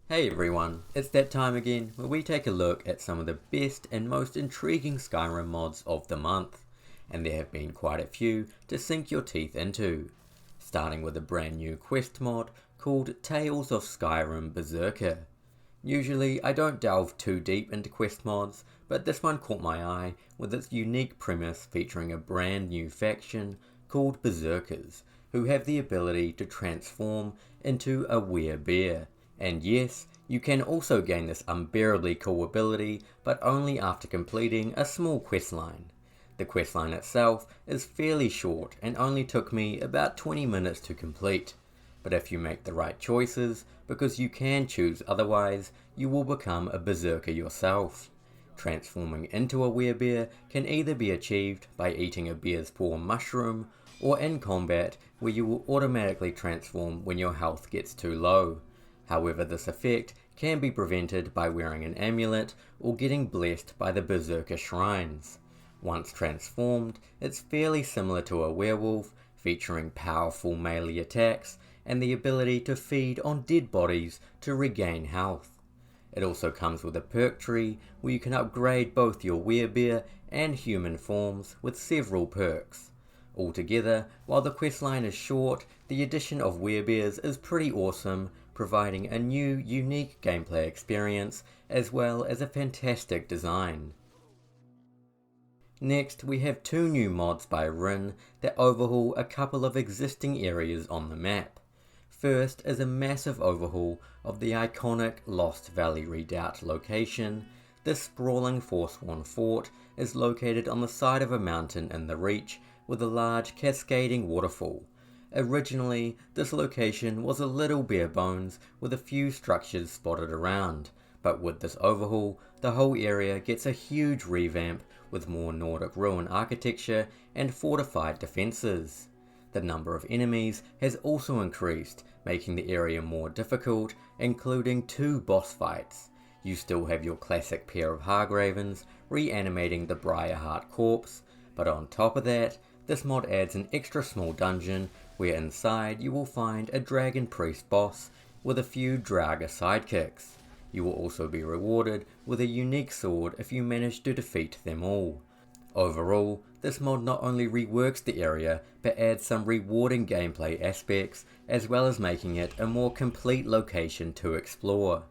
Hey everyone, it's that time again where we take a look at some of the best and most intriguing Skyrim mods of the month, and there have been quite a few to sink your teeth into, starting with a brand new quest mod called Tales of Skyrim Berserkyr. Usually I don't delve too deep into quest mods, but this one caught my eye with its unique premise featuring a brand new faction called Berserkers, who have the ability to transform into a werebear. And yes, you can also gain this unbearably cool ability, but only after completing a small questline. The questline itself is fairly short and only took me about 20 minutes to complete, but if you make the right choices, because you can choose otherwise, you will become a berserker yourself. Transforming into a werebear can either be achieved by eating a bear's paw mushroom, or in combat where you will automatically transform when your health gets too low. However, this effect can be prevented by wearing an amulet or getting blessed by the Berserker shrines. Once transformed, it's fairly similar to a werewolf, featuring powerful melee attacks and the ability to feed on dead bodies to regain health. It also comes with a perk tree where you can upgrade both your werebear and human forms with several perks. Altogether, while the questline is short, the addition of werebears is pretty awesome, providing a new, unique gameplay experience as well as a fantastic design. Next, we have two new mods by Ryn that overhaul a couple of existing areas on the map. First is a massive overhaul of the iconic Lost Valley Redoubt location. This sprawling Forsworn fort is located on the side of a mountain in the Reach with a large cascading waterfall. Originally, this location was a little bare bones with a few structures spotted around, but with this overhaul, the whole area gets a huge revamp with more Nordic ruin architecture and fortified defences. The number of enemies has also increased, making the area more difficult, including 2 boss fights. You still have your classic pair of Hargravens reanimating the Briarheart corpse, but on top of that, this mod adds an extra small dungeon where inside you will find a Dragon Priest boss with a few Draga sidekicks. You will also be rewarded with a unique sword if you manage to defeat them all. Overall, this mod not only reworks the area, but adds some rewarding gameplay aspects, as well as making it a more complete location to explore.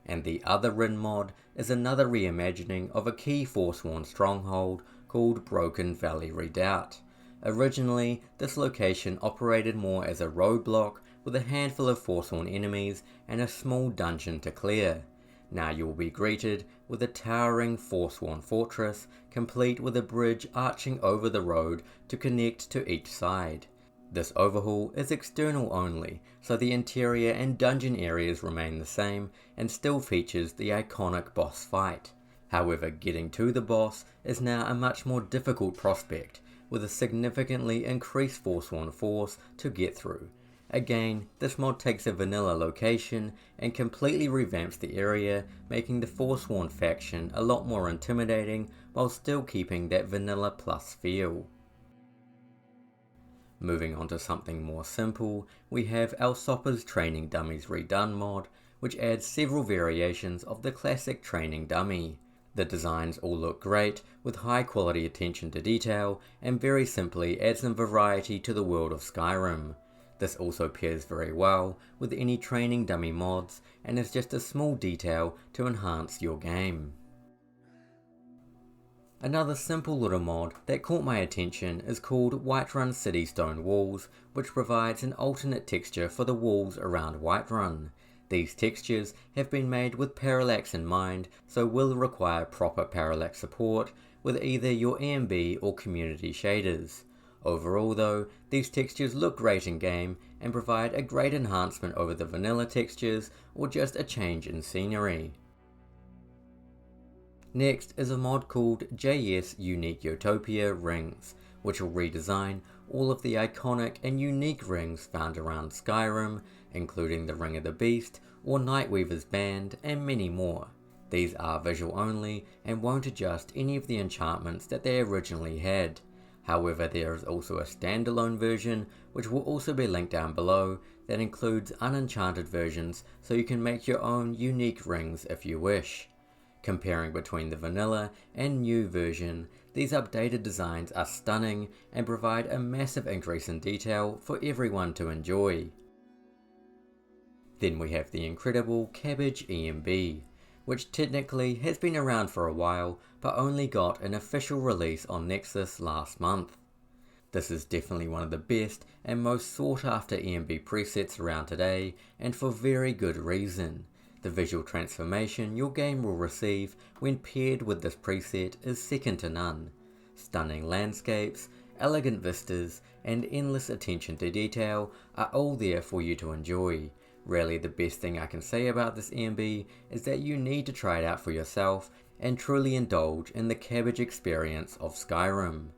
And the other Ryn mod is another reimagining of a key Forsworn stronghold called Broken Valley Redoubt. Originally, this location operated more as a roadblock with a handful of Forsworn enemies and a small dungeon to clear. Now you will be greeted with a towering Forsworn fortress, complete with a bridge arching over the road to connect to each side. This overhaul is external only, so the interior and dungeon areas remain the same and still features the iconic boss fight. However, getting to the boss is now a much more difficult prospect, with a significantly increased Forsworn force to get through. Again, this mod takes a vanilla location and completely revamps the area, making the Forsworn faction a lot more intimidating while still keeping that vanilla plus feel. Moving on to something more simple, we have ElSopa's Training Dummies Redone mod, which adds several variations of the classic training dummy. The designs all look great, with high quality attention to detail, and very simply add some variety to the world of Skyrim. This also pairs very well with any training dummy mods, and is just a small detail to enhance your game. Another simple little mod that caught my attention is called Whiterun City Stone Walls, which provides an alternate texture for the walls around Whiterun. These textures have been made with Parallax in mind, so will require proper Parallax support with either your AMD or community shaders. Overall though, these textures look great in game and provide a great enhancement over the vanilla textures or just a change in scenery. Next is a mod called JS Unique Utopia Rings, which will redesign all of the iconic and unique rings found around Skyrim, including the Ring of the Beast or Nightweaver's Band and many more. These are visual only and won't adjust any of the enchantments that they originally had. However, there is also a standalone version, which will also be linked down below, that includes unenchanted versions so you can make your own unique rings if you wish. Comparing between the vanilla and new version, these updated designs are stunning and provide a massive increase in detail for everyone to enjoy. Then we have the incredible Cabbage EMB, which technically has been around for a while but only got an official release on Nexus last month. This is definitely one of the best and most sought after EMB presets around today, and for very good reason. The visual transformation your game will receive when paired with this preset is second to none. Stunning landscapes, elegant vistas, and endless attention to detail are all there for you to enjoy. Really, the best thing I can say about this EMB is that you need to try it out for yourself and truly indulge in the Cabbage experience of Skyrim.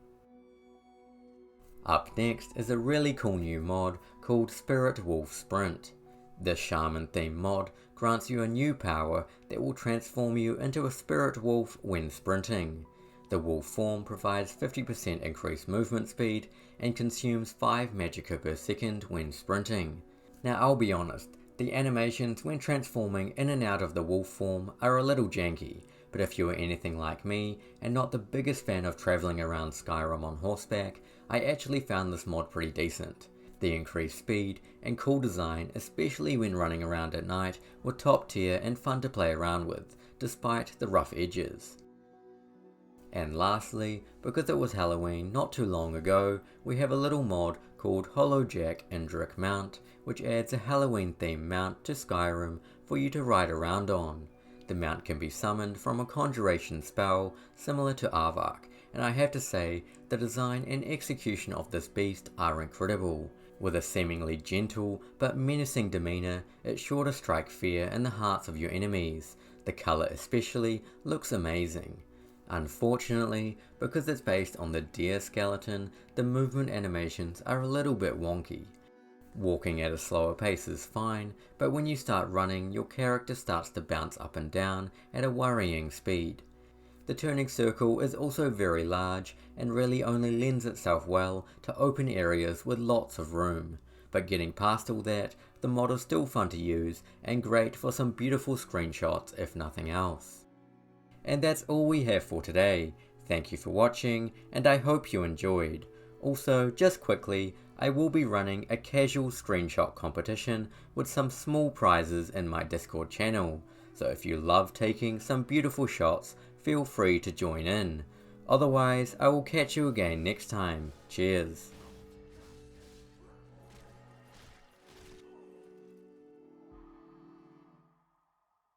Up next is a really cool new mod called Spirit Wolf Sprint. This shaman themed mod grants you a new power that will transform you into a spirit wolf when sprinting. The wolf form provides 50% increased movement speed and consumes 5 magicka per second when sprinting. Now I'll be honest, the animations when transforming in and out of the wolf form are a little janky, but if you are anything like me and not the biggest fan of travelling around Skyrim on horseback, I actually found this mod pretty decent. The increased speed and cool design, especially when running around at night, were top tier and fun to play around with, despite the rough edges. And lastly, because it was Halloween not too long ago, we have a little mod called Hollowjack Mount, which adds a Halloween themed mount to Skyrim for you to ride around on. The mount can be summoned from a conjuration spell similar to Avark, and I have to say, the design and execution of this beast are incredible. With a seemingly gentle but menacing demeanour, it's sure to strike fear in the hearts of your enemies. The colour especially looks amazing. Unfortunately, because it's based on the deer skeleton, the movement animations are a little bit wonky. Walking at a slower pace is fine, but when you start running, your character starts to bounce up and down at a worrying speed. The turning circle is also very large and really only lends itself well to open areas with lots of room, but getting past all that, the mod is still fun to use and great for some beautiful screenshots if nothing else. And that's all we have for today. Thank you for watching, and I hope you enjoyed. Also, just quickly, I will be running a casual screenshot competition with some small prizes in my Discord channel, so if you love taking some beautiful shots, feel free to join in. Otherwise, I will catch you again next time. Cheers.